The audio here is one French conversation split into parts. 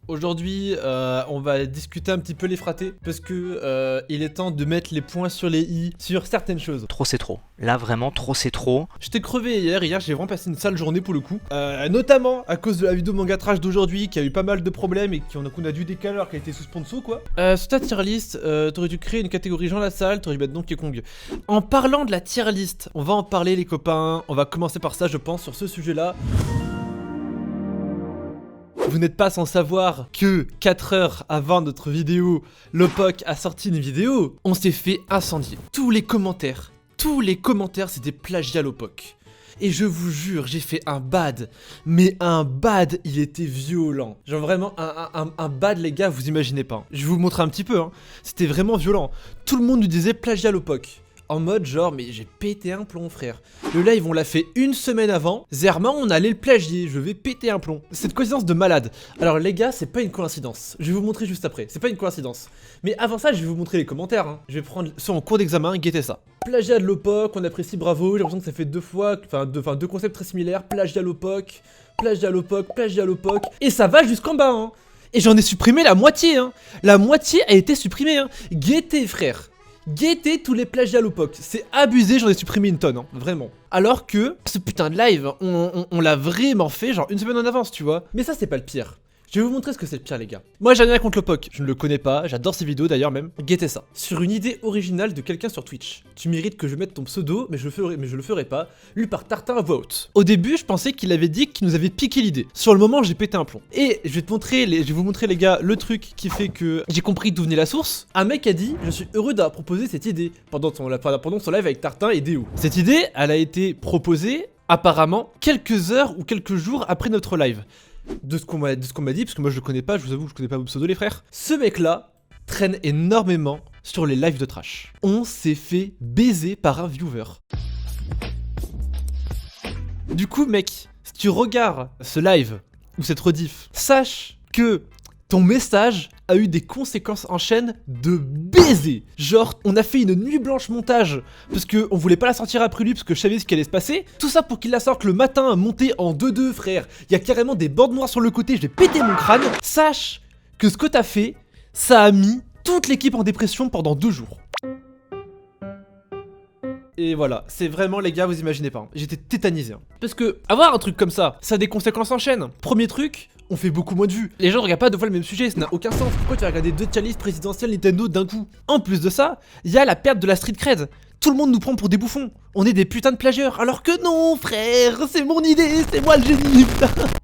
Aujourd'hui, on va discuter un petit peu les fratés parce que il est temps de mettre les points sur les i sur certaines choses. Trop c'est trop. Là vraiment trop c'est trop. J'étais crevé hier j'ai vraiment passé une sale journée pour le coup. Notamment à cause de la vidéo manga trash d'aujourd'hui qui a eu pas mal de problèmes et qu'on a dû décaler alors qu'elle était sous sponsor quoi. Sur ta tier list, t'aurais dû créer une catégorie Jean Lassalle, t'aurais dû mettre Donkey Kong. En parlant de la tier list, on va en parler les copains, on va commencer par ça je pense sur ce sujet là. Vous n'êtes pas sans savoir que 4 heures avant notre vidéo, Lopok a sorti une vidéo. On s'est fait incendier. Tous les commentaires c'était plagiat Lopok. Et je vous jure, j'ai fait un bad. Mais un bad, il était violent. Genre vraiment un bad les gars, vous imaginez pas. Je vais vous montrer un petit peu, hein. C'était vraiment violent. Tout le monde nous disait plagiat Lopok. En mode genre, mais j'ai pété un plomb frère. Le live on l'a fait une semaine avant. Zerman on allait le plagier, je vais péter un plomb. C'est une coïncidence de malade. Alors les gars, c'est pas une coïncidence. Je vais vous montrer juste après, c'est pas une coïncidence. Mais avant ça, je vais vous montrer les commentaires, hein. Je vais prendre ça en cours d'examen, guettez ça. Plagiat de Lopok, on apprécie, bravo. J'ai l'impression que ça fait deux fois, deux concepts très similaires. Plagiat Lopok, plagiat Lopok, plagiat Lopok. Et ça va jusqu'en bas, hein. Et j'en ai supprimé la moitié, hein. La moitié a été supprimée, hein. Guettez frère. Guettez tous les plagiats Lopok, c'est abusé, j'en ai supprimé une tonne, hein, vraiment. Alors que ce putain de live, on l'a vraiment fait genre une semaine en avance, tu vois. Mais ça c'est pas le pire. Je vais vous montrer ce que c'est le pire les gars. Moi j'ai rien contre Lopok, je ne le connais pas, j'adore ses vidéos d'ailleurs même. Guettez ça. Sur une idée originale de quelqu'un sur Twitch. Tu mérites que je mette ton pseudo, mais je le ferai pas. Lu par Tartin à voix haute. Au début je pensais qu'il avait dit qu'il nous avait piqué l'idée. Sur le moment j'ai pété un plomb. Et je vais vous montrer les gars le truc qui fait que j'ai compris d'où venait la source. Un mec a dit je suis heureux d'avoir proposé cette idée pendant son live avec Tartin et Déo. Cette idée elle a été proposée apparemment quelques heures ou quelques jours après notre live. De ce qu'on m'a dit, parce que moi je le connais pas, je vous avoue que je connais pas vos pseudos les frères. Ce mec là traîne énormément sur les lives de trash. On s'est fait baiser par un viewer. Du coup mec, si tu regardes ce live ou cette rediff, sache que ton message a eu des conséquences en chaîne de baiser. Genre, on a fait une nuit blanche montage parce qu'on voulait pas la sortir après lui parce que je savais ce qui allait se passer. Tout ça pour qu'il la sorte le matin, monté en 2-2 frère. Il y a carrément des bandes noires sur le côté, je vais péter mon crâne. Sache que ce que t'as fait, ça a mis toute l'équipe en dépression pendant 2 jours. Et voilà, c'est vraiment les gars, vous imaginez pas, hein. J'étais tétanisé, hein. Parce que avoir un truc comme ça a des conséquences en chaîne. Premier truc, on fait beaucoup moins de vues. Les gens ne regardent pas deux fois le même sujet, ça n'a aucun sens. Pourquoi tu vas regarder 2 challenges présidentielles Nintendo d'un coup? En plus de ça, il y a la perte de la street cred. Tout le monde nous prend pour des bouffons. On est des putains de plagieurs. Alors que non, frère, c'est mon idée, c'est moi le génie.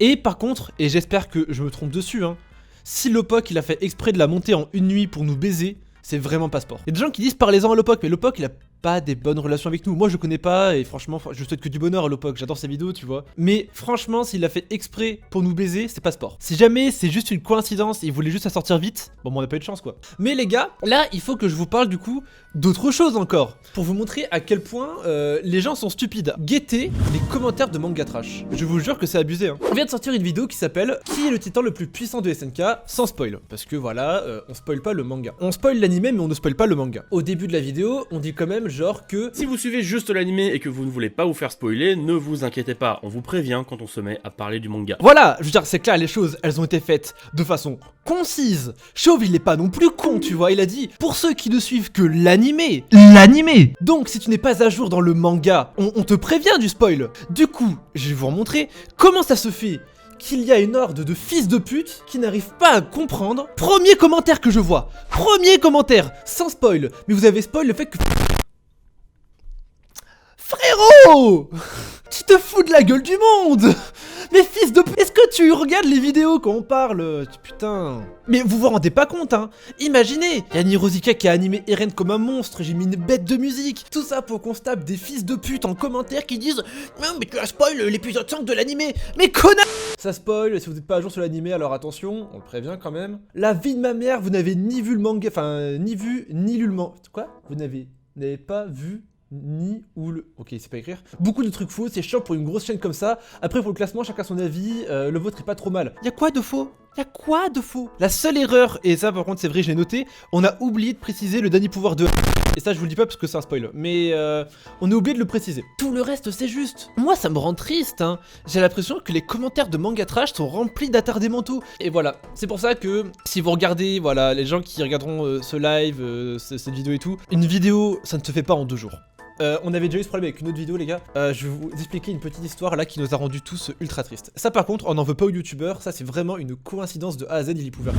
Et par contre, et j'espère que je me trompe dessus, hein, si Lopok il a fait exprès de la monter en une nuit pour nous baiser, c'est vraiment pas sport. Il y a des gens qui disent parlez-en à Lopok, mais Lopok il a pas des bonnes relations avec nous. Moi je le connais pas et franchement je souhaite que du bonheur à Lopok, j'adore ses vidéos tu vois. Mais franchement s'il a fait exprès pour nous baiser, c'est pas sport. Si jamais c'est juste une coïncidence et il voulait juste la sortir vite, bon on a pas eu de chance quoi. Mais les gars, là il faut que je vous parle du coup d'autre chose encore. Pour vous montrer à quel point les gens sont stupides. Guettez les commentaires de manga trash. Je vous jure que c'est abusé hein. On vient de sortir une vidéo qui s'appelle Qui est le titan le plus puissant de SNK sans spoil. Parce que voilà, on spoil pas le manga. On spoil l'animé mais on ne spoil pas le manga. Au début de la vidéo, on dit quand même genre que si vous suivez juste l'animé et que vous ne voulez pas vous faire spoiler, ne vous inquiétez pas, on vous prévient quand on se met à parler du manga. Voilà, je veux dire c'est clair, les choses elles ont été faites de façon concise. Chauve il est pas non plus con tu vois, il a dit pour ceux qui ne suivent que l'animé. Donc si tu n'es pas à jour dans le manga, on te prévient du spoil. Du coup, je vais vous remontrer comment ça se fait qu'il y a une horde de fils de pute qui n'arrivent pas à comprendre. Premier commentaire que je vois, premier commentaire, sans spoil, mais vous avez spoil le fait que... Frérot, tu te fous de la gueule du monde. Mais fils de pute, est-ce que tu regardes les vidéos quand on parle? Putain. Mais vous vous rendez pas compte hein. Imaginez, y'a Nirozika qui a animé Eren comme un monstre, j'ai mis une bête de musique. Tout ça pour qu'on se tape des fils de pute en commentaire qui disent non mais tu as spoil l'épisode 5 de l'animé. Mais connard. Ça spoil, si vous n'êtes pas à jour sur l'animé alors attention, on le prévient quand même. La vie de ma mère, vous n'avez ni vu le manga, enfin ni vu ni lu le manga. Quoi? Vous n'avez pas vu ni ou le... Ok, c'est pas écrire. Beaucoup de trucs faux, c'est chiant pour une grosse chaîne comme ça. Après pour le classement, chacun son avis, le vôtre est pas trop mal. Y'a quoi de faux? Y'a quoi de faux? La seule erreur, et ça par contre c'est vrai, je l'ai noté, on a oublié de préciser le dernier pouvoir de... Et ça je vous le dis pas parce que c'est un spoil, mais on a oublié de le préciser. Tout le reste c'est juste. Moi ça me rend triste hein. J'ai l'impression que les commentaires de Manga Trash sont remplis d'attardés mentaux. Et voilà, c'est pour ça que si vous regardez, voilà, les gens qui regarderont ce live, cette vidéo et tout, une vidéo ça ne se fait pas en 2 jours. On avait déjà eu ce problème avec une autre vidéo les gars. Je vais vous expliquer une petite histoire là qui nous a rendu tous ultra tristes. Ça par contre on n'en veut pas aux youtubeurs, ça c'est vraiment une coïncidence de A à Z, il y pouvait.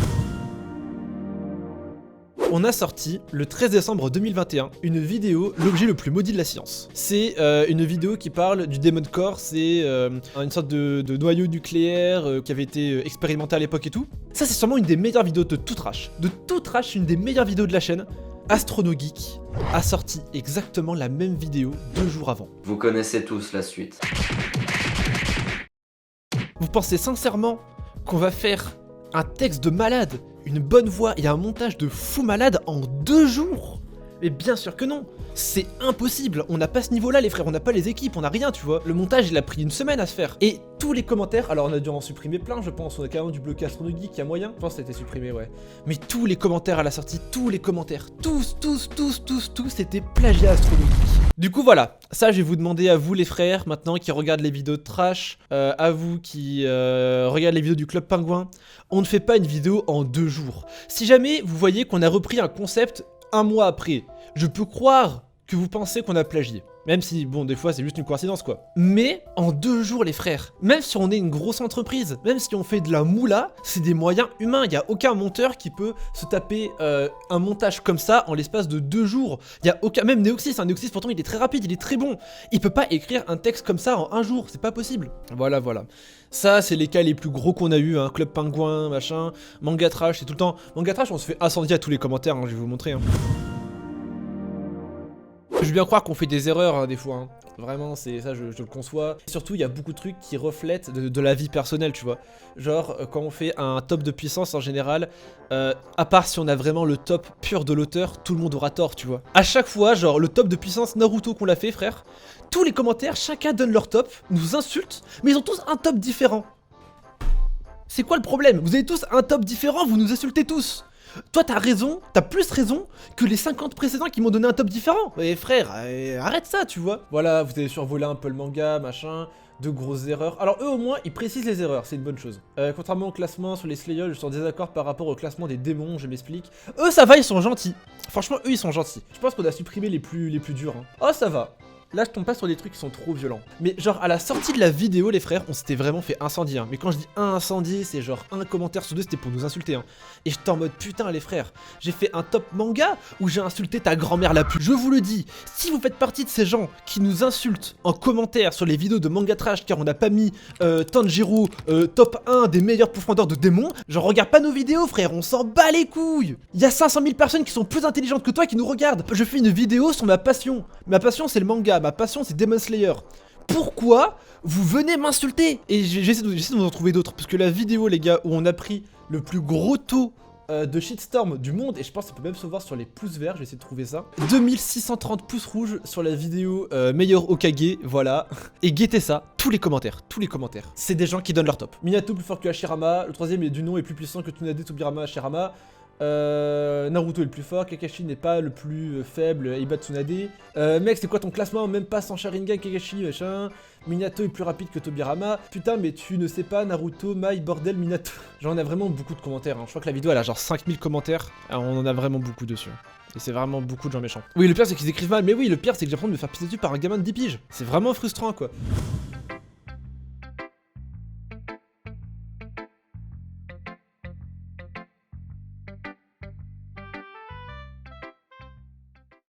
On a sorti le 13 décembre 2021 une vidéo, l'objet le plus maudit de la science. C'est une vidéo qui parle du Demon Core, c'est une sorte de noyau nucléaire qui avait été expérimenté à l'époque et tout. Ça c'est sûrement une des meilleures vidéos de tout trash. De tout trash, une des meilleures vidéos de la chaîne. AstronoGeek a sorti exactement la même vidéo 2 jours avant. Vous connaissez tous la suite. Vous pensez sincèrement qu'on va faire un texte de malade, une bonne voix et un montage de fou malade en 2 jours? Mais bien sûr que non, c'est impossible, on n'a pas ce niveau là les frères, on n'a pas les équipes, on n'a rien tu vois. Le montage il a pris 1 semaine à se faire. Et tous les commentaires, alors on a dû en supprimer plein je pense, on a carrément dû bloquer AstronoGeek, il y a moyen. Je pense que ça a été supprimé ouais. Mais tous les commentaires à la sortie, tous les commentaires, tous c'était plagiat AstronoGeek. Du coup voilà, ça je vais vous demander à vous les frères maintenant qui regardent les vidéos de trash, à vous qui regardent les vidéos du Club Pingouin, on ne fait pas une vidéo en 2 jours. Si jamais vous voyez qu'on a repris un concept 1 mois après, je peux croire que vous pensez qu'on a plagié. Même si, bon, des fois, c'est juste une coïncidence, quoi. Mais, en 2 jours, les frères, même si on est une grosse entreprise, même si on fait de la moula, c'est des moyens humains. Il n'y a aucun monteur qui peut se taper un montage comme ça en l'espace de 2 jours. Il n'y a aucun... Même Neoxys, hein, Neoxys, pourtant, il est très rapide, il est très bon. Il peut pas écrire un texte comme ça en 1 jour, c'est pas possible. Voilà. Ça, c'est les cas les plus gros qu'on a eu, hein. Club Pingouin, machin, Manga Trash, c'est tout le temps... Manga Trash, on se fait incendier à tous les commentaires, hein, je vais vous montrer, hein. Je veux bien croire qu'on fait des erreurs hein, des fois, hein. Vraiment c'est ça je le conçois. Et surtout il y a beaucoup de trucs qui reflètent de la vie personnelle tu vois. Genre quand on fait un top de puissance en général, à part si on a vraiment le top pur de l'auteur, tout le monde aura tort tu vois. À chaque fois genre le top de puissance Naruto qu'on l'a fait frère, tous les commentaires chacun donne leur top, nous insulte, mais ils ont tous un top différent. C'est quoi le problème? Vous avez tous un top différent, vous nous insultez tous. Toi t'as raison, t'as plus raison que les 50 précédents qui m'ont donné un top différent. Et frère, arrête ça tu vois. Voilà, vous avez survolé un peu le manga, machin, de grosses erreurs. Alors eux au moins, ils précisent les erreurs, c'est une bonne chose. Contrairement au classement sur les Slayers, je suis en désaccord par rapport au classement des démons, je m'explique. Eux ça va, ils sont gentils. Franchement, eux ils sont gentils. Je pense qu'on a supprimé les plus durs. Hein. Oh ça va. Là je tombe pas sur des trucs qui sont trop violents. Mais genre à la sortie de la vidéo les frères, on s'était vraiment fait incendier hein. Mais quand je dis un incendie, c'est genre un commentaire sur 2 c'était pour nous insulter hein. Et j'étais en mode putain les frères, j'ai fait un top manga où j'ai insulté ta grand-mère la pute. Je vous le dis, si vous faites partie de ces gens qui nous insultent en commentaire sur les vidéos de Manga Trash car on n'a pas mis Tanjiro top 1 des meilleurs profondeurs de démons, genre regarde pas nos vidéos frère, on s'en bat les couilles. Il y a 500 000 personnes qui sont plus intelligentes que toi qui nous regardent. Je fais une vidéo sur ma passion. Ma passion c'est le manga. Ma passion c'est Demon Slayer. Pourquoi vous venez m'insulter? Et j'essaie de vous en trouver d'autres. Parce que la vidéo les gars où on a pris le plus gros taux de shitstorm du monde, et je pense que ça peut même se voir sur les pouces verts, je vais essayer de trouver ça. 2630 pouces rouges sur la vidéo meilleur Hokage, voilà. Et guettez ça, tous les commentaires. C'est des gens qui donnent leur top. Minato plus fort que Hashirama, le 3ème est du nom est plus puissant que Tsunade, Tobirama, Hashirama. Naruto est le plus fort, Kakashi n'est pas le plus faible, Iba Tsunade. Mec, c'est quoi ton classement? Même pas sans Sharingan, Kakashi, machin. Minato est plus rapide que Tobirama. Putain, mais tu ne sais pas, Naruto, Mai, bordel, Minato. Genre, on a vraiment beaucoup de commentaires. Hein. Je crois que la vidéo elle a genre 5000 commentaires. Alors, on en a vraiment beaucoup dessus. Et c'est vraiment beaucoup de gens méchants. Oui, le pire c'est qu'ils écrivent mal, mais oui, le pire c'est que j'apprends de me faire pisser dessus par un gamin de 10 piges. C'est vraiment frustrant quoi.